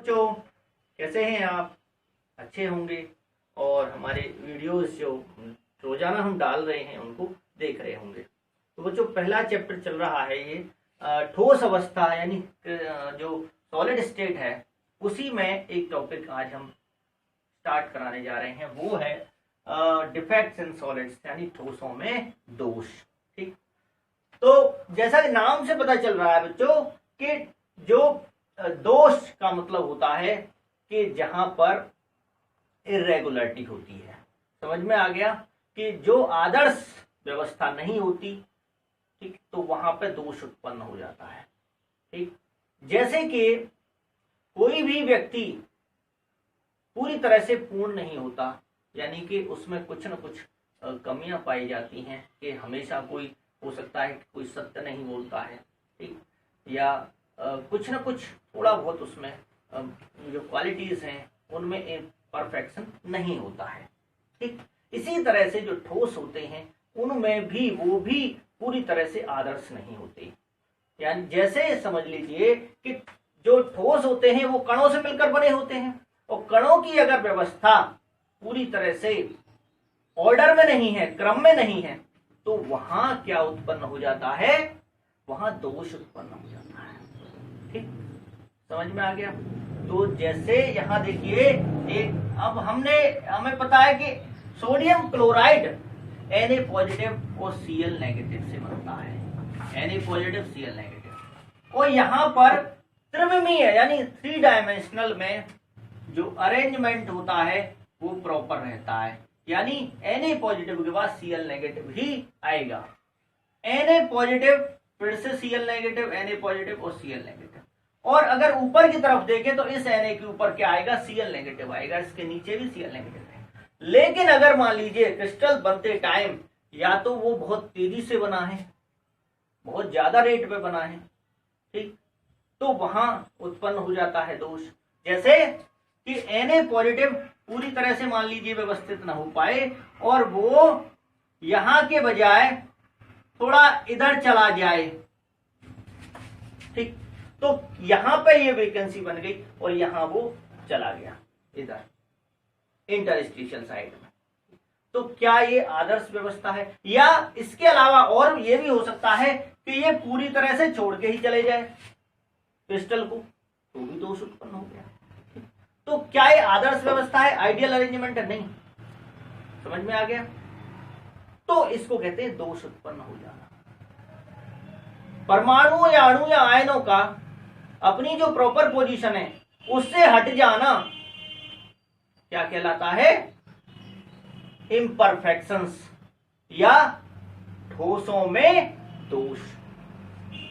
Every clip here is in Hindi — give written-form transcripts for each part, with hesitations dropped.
बच्चों कैसे हैं आप? अच्छे होंगे और हमारे वीडियोस जो रोजाना हम डाल रहे हैं उनको देख रहे होंगे। तो बच्चों पहला चैप्टर चल रहा है ये ठोस अवस्था यानी जो सॉलिड स्टेट है उसी में एक टॉपिक आज हम स्टार्ट कराने जा रहे हैं, वो है डिफेक्ट्स इन सॉलिड्स यानी ठोसों में दोष। ठीक, तो जैसा कि नाम से पता चल रहा है बच्चों कि जो दोष का मतलब होता है कि जहां पर इरेगुलरिटी होती है। समझ में आ गया कि जो आदर्श व्यवस्था नहीं होती, ठीक, तो वहां पे दोष उत्पन्न हो जाता है। ठीक, जैसे कि कोई भी व्यक्ति पूरी तरह से पूर्ण नहीं होता, यानी कि उसमें कुछ न कुछ कमियां पाई जाती हैं कि हमेशा कोई हो सकता है कि कोई सत्य नहीं बोलता है, ठीक, या कुछ न कुछ थोड़ा बहुत उसमें जो क्वालिटीज हैं उनमें परफेक्शन नहीं होता है। ठीक, इसी तरह से जो ठोस होते हैं उनमें भी वो भी पूरी तरह से आदर्श नहीं होते। यानी जैसे समझ लीजिए कि जो ठोस होते हैं वो कणों से मिलकर बने होते हैं, और कणों की अगर व्यवस्था पूरी तरह से ऑर्डर में नहीं है, क्रम में नहीं है, तो वहां क्या उत्पन्न हो जाता है? वहां दोष उत्पन्न हो जाता है। ठीक, समझ में आ गया? तो जैसे यहां देखिए एक, अब हमें पता है कि सोडियम क्लोराइड Na पॉजिटिव और Cl नेगेटिव से बनता है, Na पॉजिटिव Cl नेगेटिव। और यहां पर त्रिविमीय यानी 3 डायमेंशनल में जो अरेंजमेंट होता है वो प्रॉपर रहता है, यानी Na पॉजिटिव के बाद Cl नेगेटिव ही आएगा। Na पॉजिटिव फिर से Cl नेगेटिव, Na पॉजिटिव और Cl नेगेटिव। और अगर ऊपर की तरफ देखें तो इस Na के ऊपर क्या आएगा? Cl नेगेटिव आएगा, इसके नीचे भी Cl नेगेटिव है। लेकिन अगर मान लीजिए क्रिस्टल बनते टाइम या तो वो बहुत तेजी से बना है, बहुत ज्यादा रेट पे बना है, ठीक, तो वहां उत्पन्न हो जाता है दोष। जैसे कि Na पॉजिटिव पूरी तरह से मान लीजिए व्यवस्थित ना हो पाए और वो यहां के बजाय थोड़ा इधर चला जाए, ठीक, तो यहां पे ये वैकेंसी बन गई और यहां वो चला गया इधर इंटरस्टिशियल साइड में। तो क्या ये आदर्श व्यवस्था है? या इसके अलावा और ये भी हो सकता है कि ये पूरी तरह से छोड़ के ही चले जाए क्रिस्टल को, तो भी दोष उत्पन्न हो गया। तो क्या ये आदर्श व्यवस्था है? आइडियल अरेंजमेंट है? नहीं। समझ में आ गया? तो इसको कहते हैं दोष उत्पन्न हो जाना। परमाणु या अणु या आयनों का अपनी जो प्रॉपर पोजीशन है उससे हट जाना क्या कहलाता है? इम्परफेक्शंस या ठोसों में दोष,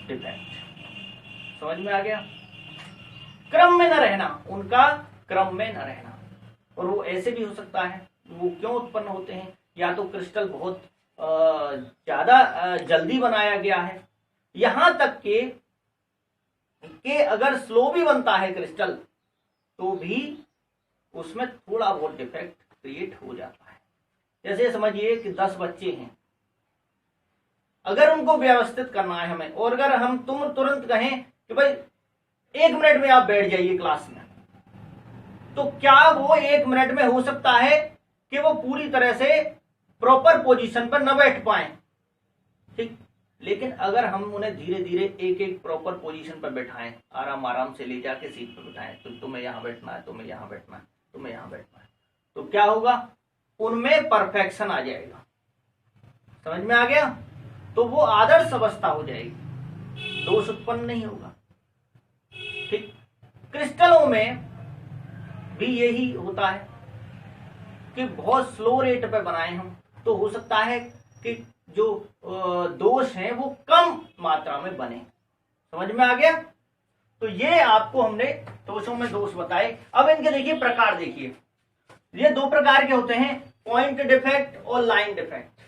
डिफेक्ट। समझ में आ गया? क्रम में न रहना, उनका क्रम में न रहना। और वो ऐसे भी हो सकता है, वो क्यों उत्पन्न होते हैं? या तो क्रिस्टल बहुत ज्यादा जल्दी बनाया गया है, यहां तक कि अगर स्लो भी बनता है क्रिस्टल तो भी उसमें थोड़ा बहुत डिफेक्ट क्रिएट हो जाता है। जैसे समझिए कि 10 बच्चे हैं, अगर उनको व्यवस्थित करना है हमें, और अगर हम तुरंत कहें कि भाई 1 मिनट में आप बैठ जाइए क्लास में, तो क्या वो 1 मिनट में हो सकता है कि वो पूरी तरह से प्रॉपर पोजीशन पर न बैठ पाए? ठीक, लेकिन अगर हम उन्हें धीरे धीरे एक एक प्रॉपर पोजीशन पर बैठाएं, आराम आराम से ले जाके सीट पर बैठाएं, तो तुम्हें यहां बैठना है, तुम्हें यहां बैठना है, तुम्हें यहां बैठना है, तो क्या होगा? उनमें परफेक्शन आ जाएगा। समझ में आ गया? तो वो आदर्श अवस्था हो जाएगी, दोष उत्पन्न नहीं होगा। ठीक, क्रिस्टलों में भी यही होता है कि बहुत स्लो रेट पे बनाए हम, तो हो सकता है कि जो दोष हैं वो कम मात्रा में बने। समझ में आ गया? तो ये आपको हमने दोषों में दोष बताए। अब इनके देखिए प्रकार, देखिए ये 2 प्रकार के होते हैं, पॉइंट डिफेक्ट और लाइन डिफेक्ट।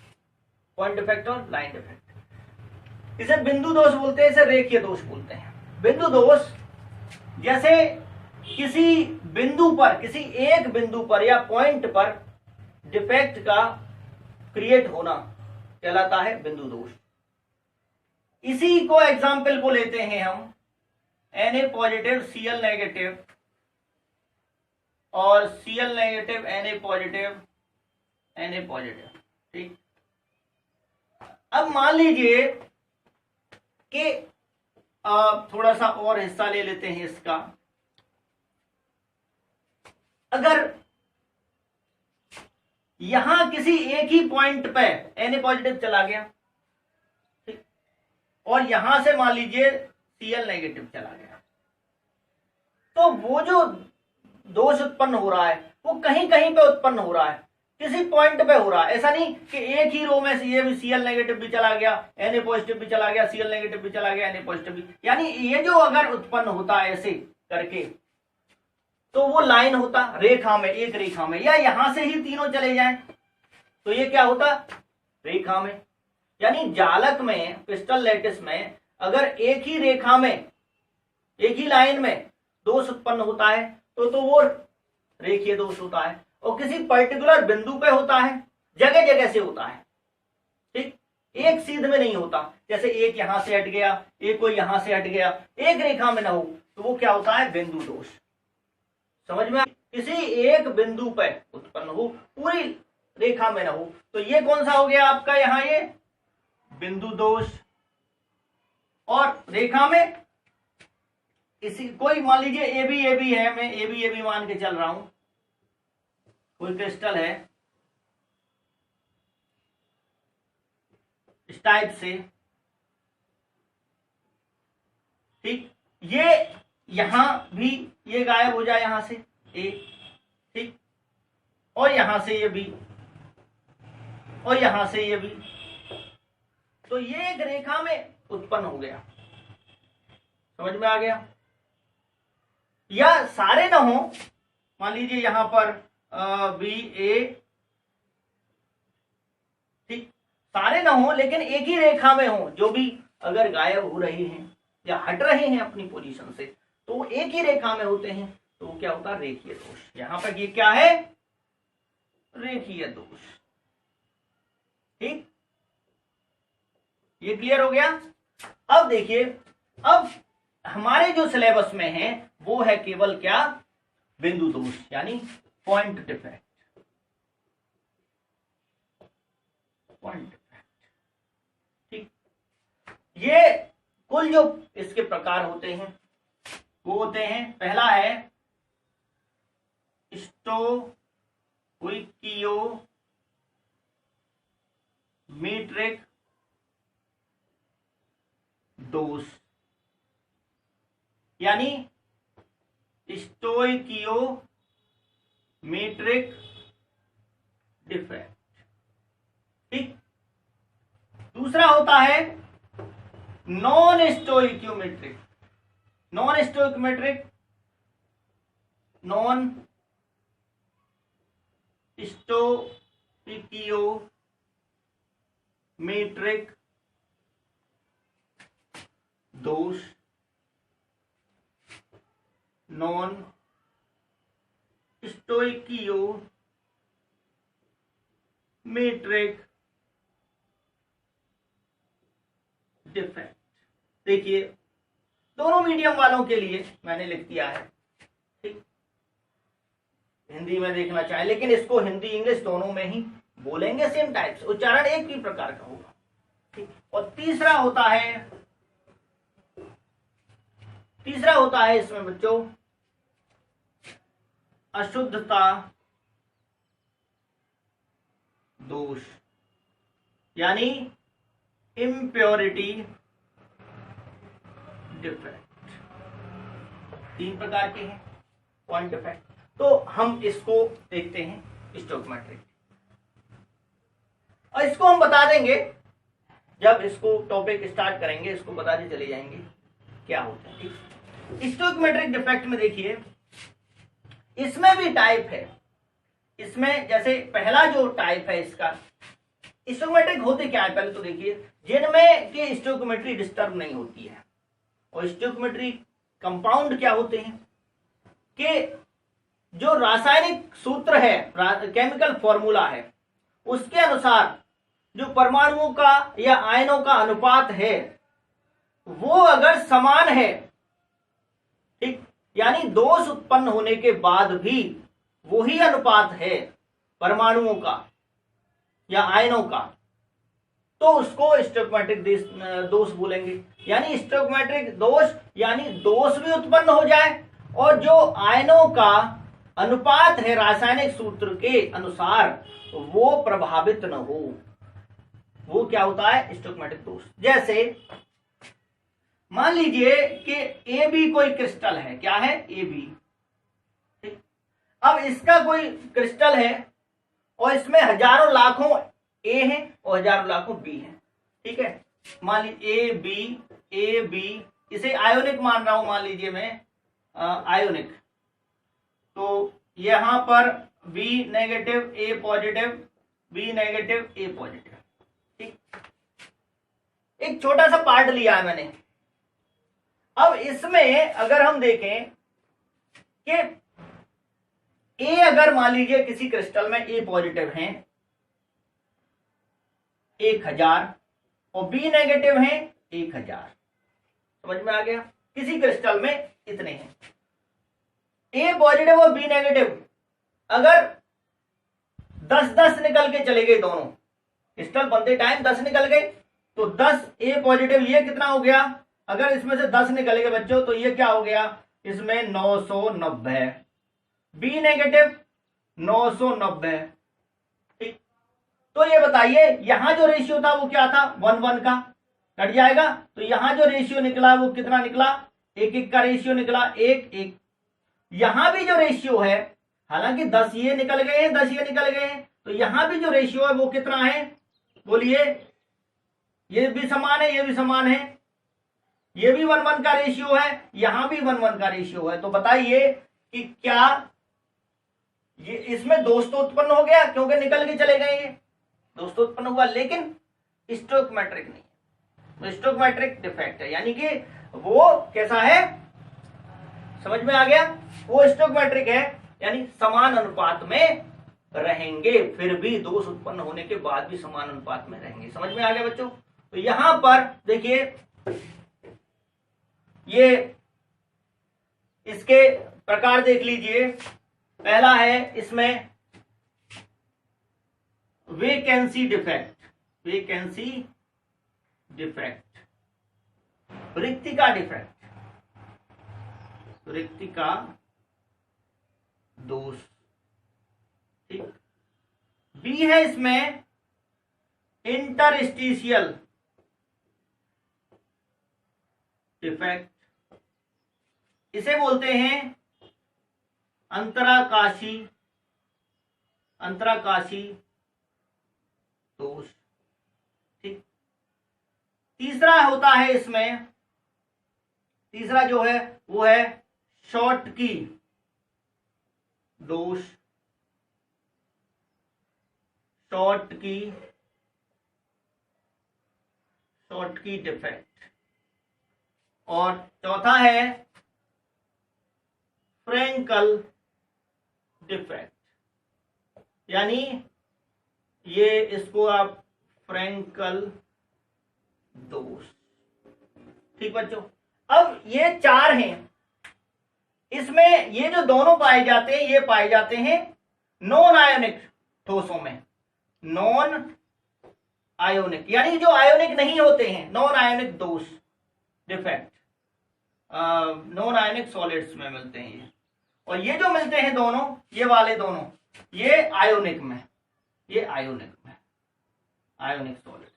पॉइंट डिफेक्ट और लाइन डिफेक्ट, इसे बिंदु दोष बोलते हैं, इसे रेखीय दोष बोलते हैं। बिंदु दोष जैसे किसी बिंदु पर, किसी एक बिंदु पर या पॉइंट पर डिफेक्ट का क्रिएट होना कहलाता है बिंदु दोष। इसी को एग्जाम्पल को लेते हैं हम Na पॉजिटिव Cl नेगेटिव और Cl नेगेटिव Na पॉजिटिव। ठीक, अब मान लीजिए कि थोड़ा सा और हिस्सा ले लेते हैं इसका। अगर यहां किसी एक ही पॉइंट पे Na पॉजिटिव चला गया, ठीक, और यहां से मान लीजिए Cl नेगेटिव चला गया, तो वो जो दोष उत्पन्न हो रहा है वो कहीं कहीं पे उत्पन्न हो रहा है, किसी पॉइंट पे हो रहा है। ऐसा नहीं कि एक ही रो में से ये भी Cl नेगेटिव भी चला गया, Na पॉजिटिव भी चला गया, Cl नेगेटिव भी चला गया, Na पॉजिटिव भी। यानी ये जो अगर उत्पन्न होता है ऐसे करके, तो वो लाइन होता रेखा में, एक रेखा में, या यहां से ही तीनों चले जाएं तो ये क्या होता, रेखा में। यानी जालक में, क्रिस्टल लैटिस में अगर एक ही रेखा में, एक ही लाइन में दोष उत्पन्न होता है तो वो रेखीय दोष होता है। और किसी पर्टिकुलर बिंदु पे होता है, जगह जगह से होता है, ठीक, एक सीध में नहीं होता। जैसे एक यहां से हट गया, एक कोई यहां से हट गया, एक रेखा में ना हो तो वो क्या होता है, बिंदु दोष। समझ में? किसी एक बिंदु पे उत्पन्न हो, पूरी रेखा में ना हो, तो ये कौन सा हो गया आपका, यहां ये बिंदु दोष। और रेखा में इसी, कोई मान लीजिए ए बी है, मैं ए बी मान के चल रहा हूं, कोई क्रिस्टल है इस टाइप से, ठीक, ये यहां भी ये गायब हो जाए, यहां से ए, ठीक, और यहां से ये बी, और यहां से ये बी, तो ये एक रेखा में उत्पन्न हो गया। समझ में आ गया? या सारे ना हो, मान लीजिए यहां पर बी ए, ठीक, सारे ना हो लेकिन एक ही रेखा में हो, जो भी अगर गायब हो रहे हैं या हट रहे हैं अपनी पोजीशन से, तो वो एक ही रेखा में होते हैं, तो वो क्या होता है, रेखीय दोष। यहां पर ये क्या है, रेखीय दोष। ठीक, ये क्लियर हो गया? अब देखिए, अब हमारे जो सिलेबस में है वो है केवल क्या, बिंदु दोष, यानी पॉइंट डिफेक्ट। पॉइंट डिफेक्ट, ठीक। ये कुल जो इसके प्रकार होते हैं वो होते हैं, पहला है स्टोइकियोमेट्रिक दोष, यानी स्टोइकियोमेट्रिक डिफेक्ट, ठीक। दूसरा होता है non stoichiometric, non stoichiometric, non stoichiometric दोष, नॉन स्टोइकियोमेट्रिक डिफेक्ट। देखिए, दोनों मीडियम वालों के लिए मैंने लिख दिया है, ठीक। हिंदी में देखना चाहे, लेकिन इसको हिंदी इंग्लिश दोनों में ही बोलेंगे, सेम टाइप से, उच्चारण एक ही प्रकार का होगा, ठीक। और तीसरा होता है इसमें बच्चों अशुद्धता दोष, यानी इम्प्योरिटी डिफेक्ट। तीन प्रकार के हैं पॉइंट डिफेक्ट। तो हम इसको देखते हैं स्टोइकियोमेट्रिक, और इसको हम बता देंगे जब इसको टॉपिक स्टार्ट करेंगे, इसको बताते चले जाएंगे क्या होता है, ठीक। स्टोइकियोमेट्रिक डिफेक्ट में देखिए, इसमें भी टाइप है। इसमें जैसे पहला जो टाइप है इसका, स्टोइकियोमेट्रिक होते क्या है, पहले तो देखिए, जिनमें कि स्टोइकियोमेट्री डिस्टर्ब नहीं होती है। और स्टोइकियोमेट्री कंपाउंड क्या होते हैं कि जो रासायनिक सूत्र है, केमिकल फॉर्मूला है, उसके अनुसार जो परमाणुओं का या आयनों का अनुपात है वो अगर समान है, ठीक, यानी दोष उत्पन्न होने के बाद भी वही अनुपात है परमाणुओं का या आयनों का, तो उसको स्टोइकोमेट्रिक दोष बोलेंगे। यानी स्टोइकोमेट्रिक दोष यानी दोष भी उत्पन्न हो जाए और जो आयनों का अनुपात है रासायनिक सूत्र के अनुसार वो प्रभावित न हो, वो क्या होता है स्टोइकोमेट्रिक दोष। जैसे मान लीजिए कि ए बी कोई क्रिस्टल है, क्या है ए बी, अब इसका कोई क्रिस्टल है और इसमें हजारों लाखों ए हैं और हजारों लाखों बी हैं, ठीक है। मान लीजिए ए बी इसे आयोनिक मान रहा हूं, मान लीजिए मैं आयोनिक, तो यहां पर बी नेगेटिव ए पॉजिटिव, बी नेगेटिव ए पॉजिटिव, ठीक। एक छोटा सा पार्ट लिया है मैंने। अब इसमें अगर हम देखें कि ए अगर मान लीजिए किसी क्रिस्टल में ए पॉजिटिव हैं 1000 और बी नेगेटिव हैं 1000, समझ में आ गया। किसी क्रिस्टल में इतने हैं, ए पॉजिटिव और बी नेगेटिव अगर 10-10 निकल के चले गए, दोनों क्रिस्टल बनते टाइम 10 निकल गए, तो 10 ए पॉजिटिव, ये कितना हो गया, अगर इसमें से 10 निकल गए बच्चों तो ये क्या हो गया, इसमें 990, बी नेगेटिव 990, ठीक। तो ये बताइए यहां जो रेशियो था वो क्या था, 1:1 का, कट जाएगा। तो यहां जो रेशियो निकला वो कितना निकला, 1:1 का रेशियो निकला, 1:1। यहां भी जो रेशियो है, हालांकि 10 ये निकल गए हैं 10 ये निकल गए हैं, तो यहां भी जो रेशियो है वो कितना है, बोलिए। ये भी समान है, ये भी समान है, ये भी 1:1 का रेशियो है, यहां भी 1:1 का रेशियो है। तो बताइए कि क्या ये इसमें दोष तो उत्पन्न हो गया क्योंकि निकल के चले गए, ये दोष तो उत्पन्न हुआ, लेकिन स्टोइकोमेट्रिक नहीं, तो स्टोइकोमेट्रिक डिफेक्ट है। यानी कि वो कैसा है, समझ में आ गया, वो स्टोइकोमेट्रिक है, यानी समान अनुपात में रहेंगे, फिर भी दोष उत्पन्न होने के बाद भी समान अनुपात में रहेंगे। समझ में आ गया बच्चों। तो यहां पर देखिए ये इसके प्रकार देख लीजिए। पहला है इसमें वेकेंसी डिफेक्ट, वेकेंसी डिफेक्ट, रिक्तिका डिफेक्ट, रिक्तिका दोष, ठीक। बी है इसमें इंटरस्टिशियल डिफेक्ट, इसे बोलते हैं अंतराकाशी, अंतराकाशी दोष, ठीक। तीसरा होता है इसमें, तीसरा जो है वो है शॉर्टकी दोष, शॉर्टकी डिफेक्ट। और चौथा है फ्रैंकल डिफेक्ट, यानी ये इसको आप फ्रैंकल दोष, ठीक बच्चों। अब ये 4 हैं, इसमें ये जो दोनों पाए जाते हैं ये पाए जाते हैं नॉन आयोनिक ठोसों में, नॉन आयोनिक, यानी जो आयोनिक नहीं होते हैं, नॉन आयोनिक दोष डिफेक्ट नॉन आयोनिक सॉलिड्स में मिलते हैं ये। और ये जो मिलते हैं दोनों, ये वाले दोनों, ये आयोनिक में, ये आयोनिक में, आयोनिक सॉलिड्स,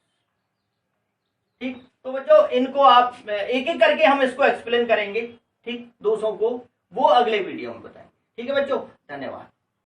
ठीक। तो बच्चों इनको आप एक एक करके हम इसको एक्सप्लेन करेंगे, ठीक, दोषों को, वो अगले वीडियो में बताएंगे, ठीक है बच्चों। धन्यवाद।